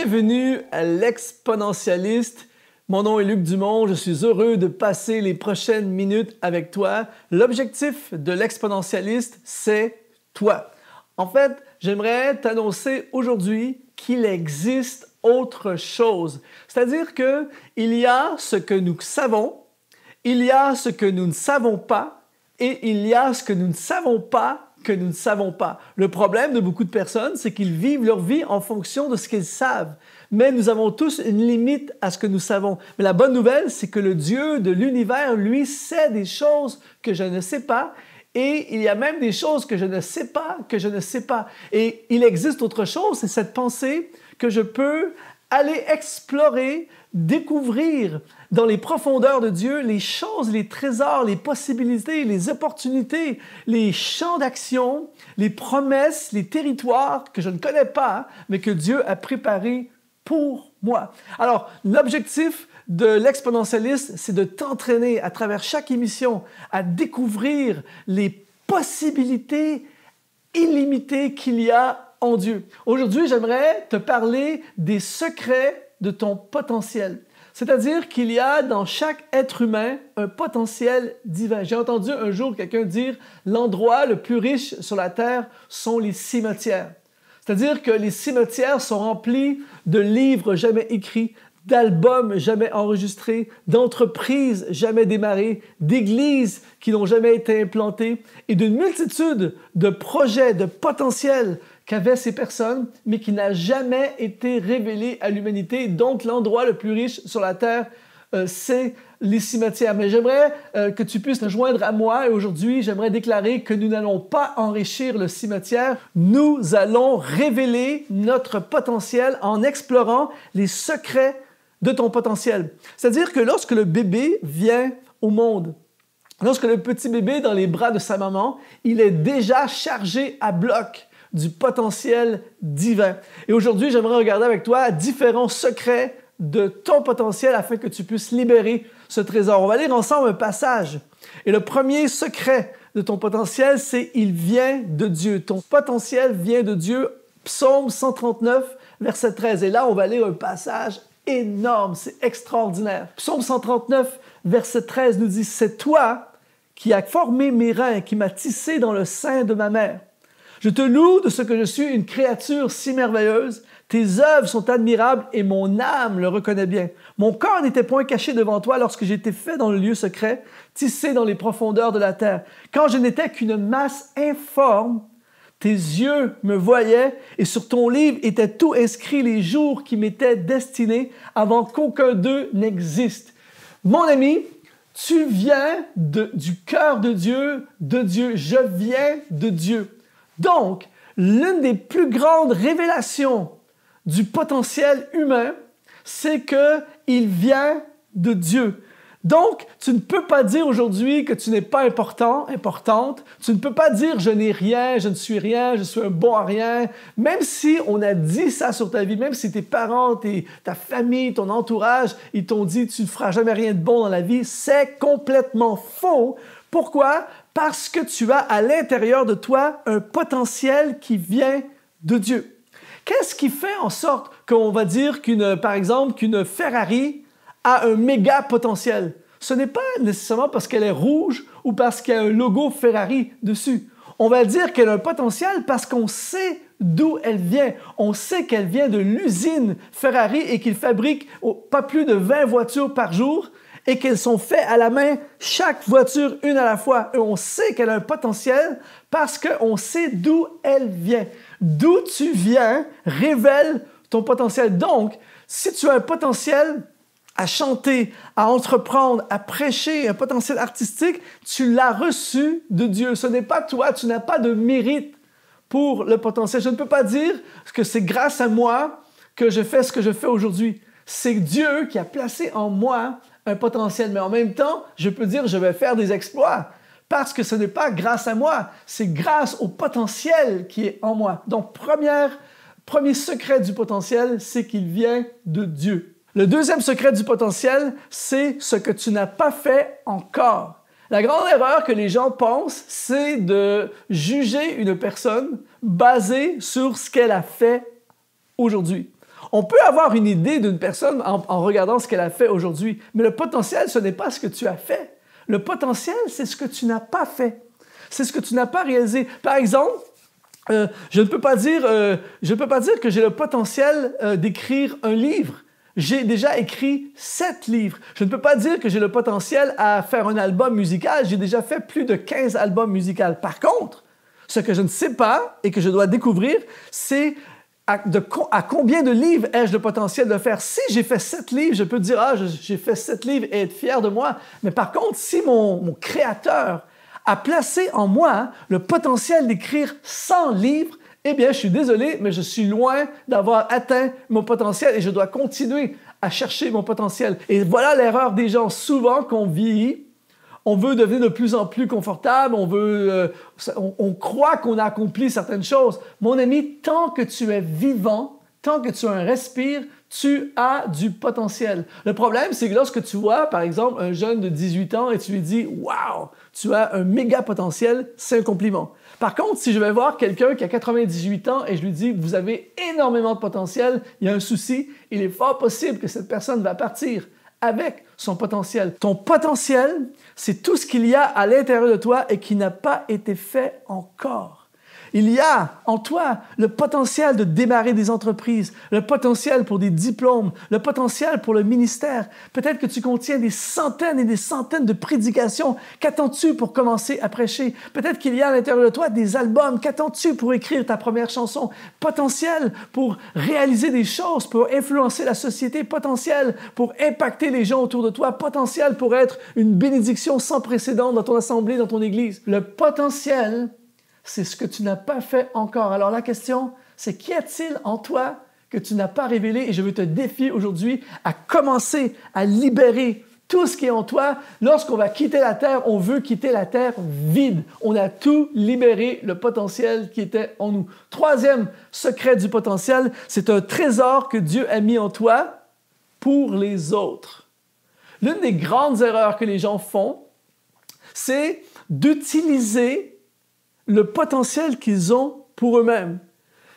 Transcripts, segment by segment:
Bienvenue à l'Exponentialiste. Mon nom est Luc Dumont. Je suis heureux de passer les prochaines minutes avec toi. L'objectif de l'Exponentialiste, c'est toi. En fait, j'aimerais t'annoncer aujourd'hui qu'il existe autre chose. C'est-à-dire qu'il y a ce que nous savons, il y a ce que nous ne savons pas et il y a ce que nous ne savons pas que nous ne savons pas. Le problème de beaucoup de personnes, c'est qu'ils vivent leur vie en fonction de ce qu'ils savent. Mais nous avons tous une limite à ce que nous savons. Mais la bonne nouvelle, c'est que le Dieu de l'univers, lui, sait des choses que je ne sais pas. Et il y a même des choses que je ne sais pas, que je ne sais pas. Et il existe autre chose, c'est cette pensée que je peux aller explorer, découvrir dans les profondeurs de Dieu les choses, les trésors, les possibilités, les opportunités, les champs d'action, les promesses, les territoires que je ne connais pas, mais que Dieu a préparés pour moi. Alors, l'objectif de l'exponentialiste, c'est de t'entraîner à travers chaque émission à découvrir les possibilités illimitées qu'il y a en Dieu. Aujourd'hui, j'aimerais te parler des secrets de ton potentiel. C'est-à-dire qu'il y a dans chaque être humain un potentiel divin. J'ai entendu un jour quelqu'un dire « l'endroit le plus riche sur la terre sont les cimetières ». C'est-à-dire que les cimetières sont remplis de livres jamais écrits, d'albums jamais enregistrés, d'entreprises jamais démarrées, d'églises qui n'ont jamais été implantées et d'une multitude de projets, de potentiels qu'avaient ces personnes, mais qui n'a jamais été révélé à l'humanité. Donc, l'endroit le plus riche sur la terre, c'est les cimetières. Mais j'aimerais que tu puisses te joindre à moi et aujourd'hui, j'aimerais déclarer que nous n'allons pas enrichir le cimetière. Nous allons révéler notre potentiel en explorant les secrets de ton potentiel. C'est-à-dire que lorsque le bébé vient au monde, lorsque le petit bébé est dans les bras de sa maman, il est déjà chargé à bloc du potentiel divin. Et aujourd'hui, j'aimerais regarder avec toi différents secrets de ton potentiel afin que tu puisses libérer ce trésor. On va lire ensemble un passage. Et le premier secret de ton potentiel, c'est « Il vient de Dieu ». Ton potentiel vient de Dieu. Psaume 139, verset 13. Et là, on va lire un passage énorme, c'est extraordinaire. Psaume 139, verset 13 nous dit « C'est toi qui as formé mes reins, qui m'as tissé dans le sein de ma mère. Je te loue de ce que je suis une créature si merveilleuse. Tes œuvres sont admirables et mon âme le reconnaît bien. Mon corps n'était point caché devant toi lorsque j'ai été fait dans le lieu secret, tissé dans les profondeurs de la terre. Quand je n'étais qu'une masse informe, tes yeux me voyaient et sur ton livre étaient tout inscrits les jours qui m'étaient destinés avant qu'aucun d'eux n'existe. » Mon ami, tu viens du cœur de Dieu, je viens de Dieu. Donc, l'une des plus grandes révélations du potentiel humain, c'est qu'il vient de Dieu. Donc, tu ne peux pas dire aujourd'hui que tu n'es pas important, importante. Tu ne peux pas dire « je n'ai rien, je ne suis rien, je suis un bon à rien ». Même si on a dit ça sur ta vie, même si tes parents, ta famille, ton entourage, ils t'ont dit « tu ne feras jamais rien de bon dans la vie », c'est complètement faux. Pourquoi? Parce que tu as à l'intérieur de toi un potentiel qui vient de Dieu. Qu'est-ce qui fait en sorte qu'on va dire par exemple, qu'une Ferrari a un méga potentiel? Ce n'est pas nécessairement parce qu'elle est rouge ou parce qu'il y a un logo Ferrari dessus. On va dire qu'elle a un potentiel parce qu'on sait d'où elle vient. On sait qu'elle vient de l'usine Ferrari et qu'ils fabriquent pas plus de 20 voitures par jour et qu'elles sont faites à la main, chaque voiture une à la fois. Et on sait qu'elle a un potentiel parce qu'on sait d'où elle vient. D'où tu viens révèle ton potentiel. Donc, si tu as un potentiel à chanter, à entreprendre, à prêcher, un potentiel artistique, tu l'as reçu de Dieu. Ce n'est pas toi, tu n'as pas de mérite pour le potentiel. Je ne peux pas dire que c'est grâce à moi que je fais ce que je fais aujourd'hui. C'est Dieu qui a placé en moi un potentiel. Mais en même temps, je peux dire je vais faire des exploits parce que ce n'est pas grâce à moi, c'est grâce au potentiel qui est en moi. Donc, premier secret du potentiel, c'est qu'il vient de Dieu. Le deuxième secret du potentiel, c'est ce que tu n'as pas fait encore. La grande erreur que les gens pensent, c'est de juger une personne basée sur ce qu'elle a fait aujourd'hui. On peut avoir une idée d'une personne en regardant ce qu'elle a fait aujourd'hui, mais le potentiel, ce n'est pas ce que tu as fait. Le potentiel, c'est ce que tu n'as pas fait. C'est ce que tu n'as pas réalisé. Par exemple, je ne peux pas dire que j'ai le potentiel d'écrire un livre. J'ai déjà écrit 7 livres. Je ne peux pas dire que j'ai le potentiel à faire un album musical. J'ai déjà fait plus de 15 albums musicaux. Par contre, ce que je ne sais pas et que je dois découvrir, c'est à combien de livres ai-je le potentiel de faire. Si j'ai fait 7 livres, je peux dire « Ah, j'ai fait 7 livres » et être fier de moi. Mais par contre, si mon créateur a placé en moi le potentiel d'écrire 100 livres, eh bien, je suis désolé, mais je suis loin d'avoir atteint mon potentiel et je dois continuer à chercher mon potentiel. Et voilà l'erreur des gens. Souvent, qu'on vieillit, on veut devenir de plus en plus confortable, on croit qu'on a accompli certaines choses. Mon ami, tant que tu es vivant, tant que tu as un respire, tu as du potentiel. Le problème, c'est que lorsque tu vois, par exemple, un jeune de 18 ans et tu lui dis « Wow, tu as un méga potentiel », c'est un compliment. Par contre, si je vais voir quelqu'un qui a 98 ans et je lui dis « Vous avez énormément de potentiel, il y a un souci », il est fort possible que cette personne va partir avec son potentiel. Ton potentiel, c'est tout ce qu'il y a à l'intérieur de toi et qui n'a pas été fait encore. Il y a en toi le potentiel de démarrer des entreprises, le potentiel pour des diplômes, le potentiel pour le ministère. Peut-être que tu contiens des centaines et des centaines de prédications. Qu'attends-tu pour commencer à prêcher? Peut-être qu'il y a à l'intérieur de toi des albums. Qu'attends-tu pour écrire ta première chanson? Potentiel pour réaliser des choses, pour influencer la société. Potentiel pour impacter les gens autour de toi. Potentiel pour être une bénédiction sans précédent dans ton assemblée, dans ton église. Le potentiel, c'est ce que tu n'as pas fait encore. Alors la question, c'est qu'y a-t-il en toi que tu n'as pas révélé? Et je veux te défier aujourd'hui à commencer à libérer tout ce qui est en toi. Lorsqu'on va quitter la terre, on veut quitter la terre vide. On a tout libéré, le potentiel qui était en nous. Troisième secret du potentiel, c'est un trésor que Dieu a mis en toi pour les autres. L'une des grandes erreurs que les gens font, c'est d'utiliser le potentiel qu'ils ont pour eux-mêmes.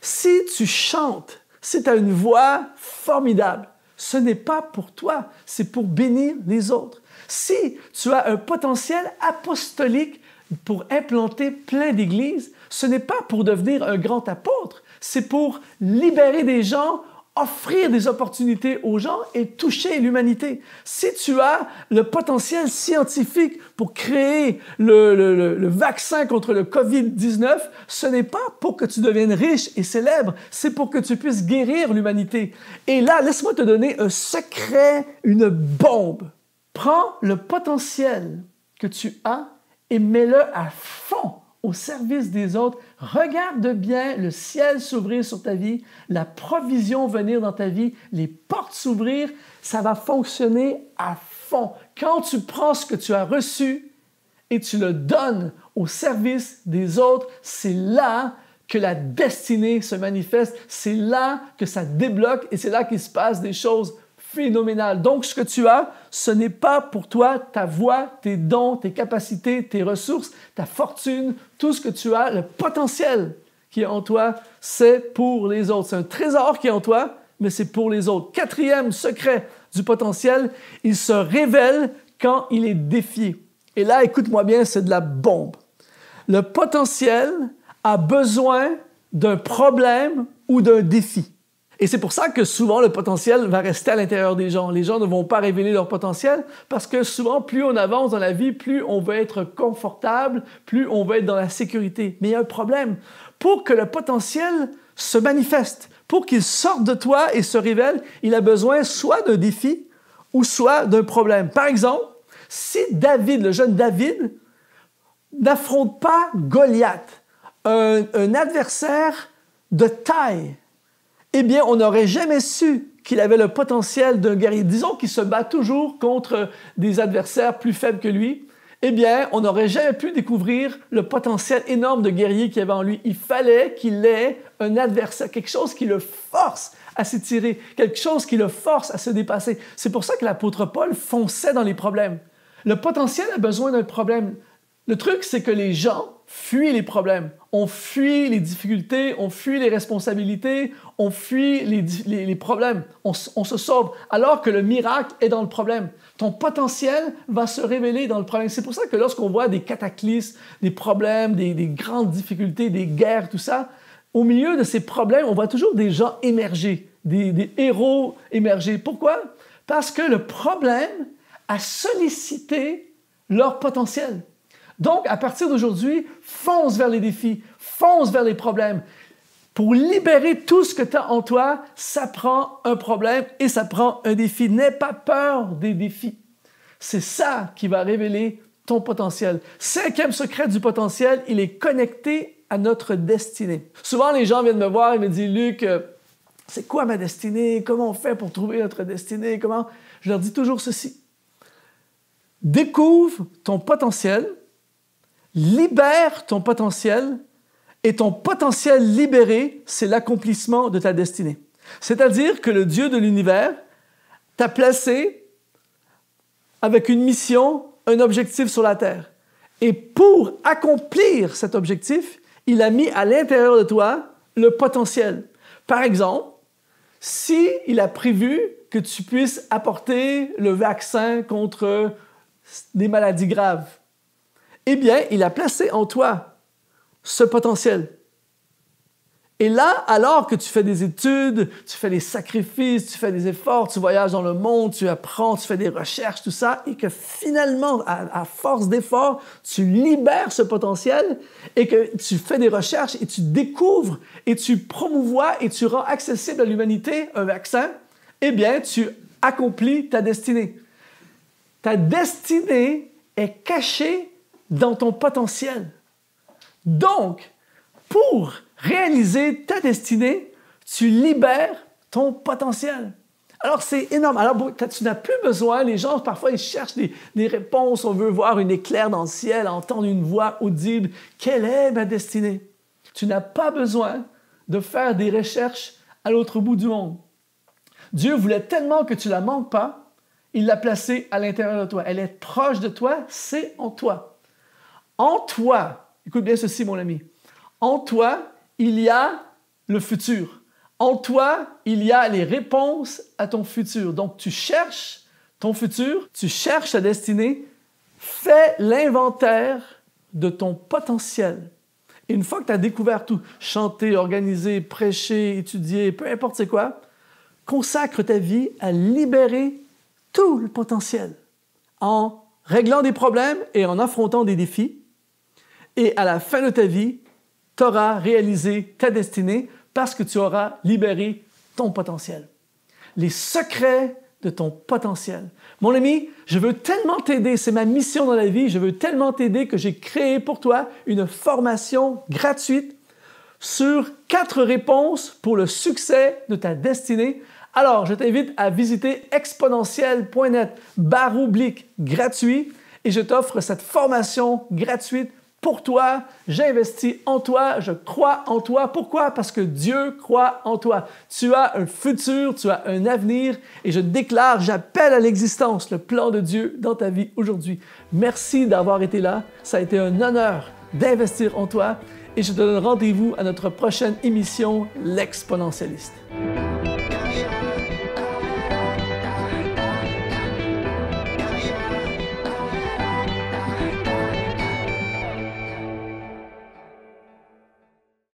Si tu chantes, si tu as une voix formidable, ce n'est pas pour toi, c'est pour bénir les autres. Si tu as un potentiel apostolique pour implanter plein d'églises, ce n'est pas pour devenir un grand apôtre, c'est pour libérer des gens, offrir des opportunités aux gens et toucher l'humanité. Si tu as le potentiel scientifique pour créer le vaccin contre le COVID-19, ce n'est pas pour que tu deviennes riche et célèbre, c'est pour que tu puisses guérir l'humanité. Et là, laisse-moi te donner un secret, une bombe. Prends le potentiel que tu as et mets-le à fond au service des autres. Regarde bien le ciel s'ouvrir sur ta vie, la provision venir dans ta vie, les portes s'ouvrir, ça va fonctionner à fond. Quand tu prends ce que tu as reçu et tu le donnes au service des autres, c'est là que la destinée se manifeste, c'est là que ça débloque et c'est là qu'il se passe des choses phénoménal. Donc, ce que tu as, ce n'est pas pour toi ta voix, tes dons, tes capacités, tes ressources, ta fortune, tout ce que tu as, le potentiel qui est en toi, c'est pour les autres. C'est un trésor qui est en toi, mais c'est pour les autres. Quatrième secret du potentiel, il se révèle quand il est défié. Et là, écoute-moi bien, c'est de la bombe. Le potentiel a besoin d'un problème ou d'un défi. Et c'est pour ça que souvent, le potentiel va rester à l'intérieur des gens. Les gens ne vont pas révéler leur potentiel parce que souvent, plus on avance dans la vie, plus on veut être confortable, plus on veut être dans la sécurité. Mais il y a un problème. Pour que le potentiel se manifeste, pour qu'il sorte de toi et se révèle, il a besoin soit d'un défi ou soit d'un problème. Par exemple, si David, le jeune David, n'affronte pas Goliath, un adversaire de taille, eh bien, on n'aurait jamais su qu'il avait le potentiel d'un guerrier. Disons qu'il se bat toujours contre des adversaires plus faibles que lui. Eh bien, on n'aurait jamais pu découvrir le potentiel énorme de guerrier qu'il y avait en lui. Il fallait qu'il ait un adversaire, quelque chose qui le force à s'étirer, quelque chose qui le force à se dépasser. C'est pour ça que l'apôtre Paul fonçait dans les problèmes. Le potentiel a besoin d'un problème. Le truc, c'est que les gens fuit les problèmes, on fuit les difficultés, on fuit les responsabilités, on fuit les problèmes, on se sauve, alors que le miracle est dans le problème. Ton potentiel va se révéler dans le problème. C'est pour ça que lorsqu'on voit des cataclysmes, des problèmes, des grandes difficultés, des guerres, tout ça, au milieu de ces problèmes, on voit toujours des gens émerger, des héros émerger. Pourquoi? Parce que le problème a sollicité leur potentiel. Donc, à partir d'aujourd'hui, fonce vers les défis, fonce vers les problèmes. Pour libérer tout ce que tu as en toi, ça prend un problème et ça prend un défi. N'aie pas peur des défis. C'est ça qui va révéler ton potentiel. Cinquième secret du potentiel, il est connecté à notre destinée. Souvent, les gens viennent me voir et me disent « Luc, c'est quoi ma destinée? Comment on fait pour trouver notre destinée? Comment? » Je leur dis toujours ceci. Découvre ton potentiel, libère ton potentiel, et ton potentiel libéré, c'est l'accomplissement de ta destinée. C'est-à-dire que le Dieu de l'univers t'a placé avec une mission, un objectif sur la terre. Et pour accomplir cet objectif, il a mis à l'intérieur de toi le potentiel. Par exemple, s'il a prévu que tu puisses apporter le vaccin contre des maladies graves, eh bien, il a placé en toi ce potentiel. Et là, alors que tu fais des études, tu fais des sacrifices, tu fais des efforts, tu voyages dans le monde, tu apprends, tu fais des recherches, tout ça, et que finalement, à force d'efforts, tu libères ce potentiel et que tu fais des recherches et tu découvres et tu promouvois et tu rends accessible à l'humanité un vaccin, eh bien, tu accomplis ta destinée. Ta destinée est cachée dans ton potentiel. Donc, pour réaliser ta destinée, tu libères ton potentiel. Alors, c'est énorme. Alors, tu n'as plus besoin, les gens, parfois, ils cherchent des réponses. On veut voir une éclair dans le ciel, entendre une voix audible. Quelle est ma destinée? Tu n'as pas besoin de faire des recherches à l'autre bout du monde. Dieu voulait tellement que tu ne la manques pas, il l'a placée à l'intérieur de toi. Elle est proche de toi, c'est en toi. En toi, écoute bien ceci, mon ami, en toi, il y a le futur. En toi, il y a les réponses à ton futur. Donc, tu cherches ton futur, tu cherches ta destinée, fais l'inventaire de ton potentiel. Et une fois que tu as découvert tout, chanter, organiser, prêcher, étudier, peu importe c'est quoi, consacre ta vie à libérer tout le potentiel en réglant des problèmes et en affrontant des défis. Et à la fin de ta vie, tu auras réalisé ta destinée parce que tu auras libéré ton potentiel. Les secrets de ton potentiel. Mon ami, je veux tellement t'aider, c'est ma mission dans la vie, je veux tellement t'aider que j'ai créé pour toi une formation gratuite sur 4 réponses pour le succès de ta destinée. Alors, je t'invite à visiter exponentiel.net/gratuit et je t'offre cette formation gratuite pour toi. J'investis en toi, je crois en toi. Pourquoi? Parce que Dieu croit en toi. Tu as un futur, tu as un avenir et je déclare, j'appelle à l'existence le plan de Dieu dans ta vie aujourd'hui. Merci d'avoir été là. Ça a été un honneur d'investir en toi et je te donne rendez-vous à notre prochaine émission, l'Exponentialiste.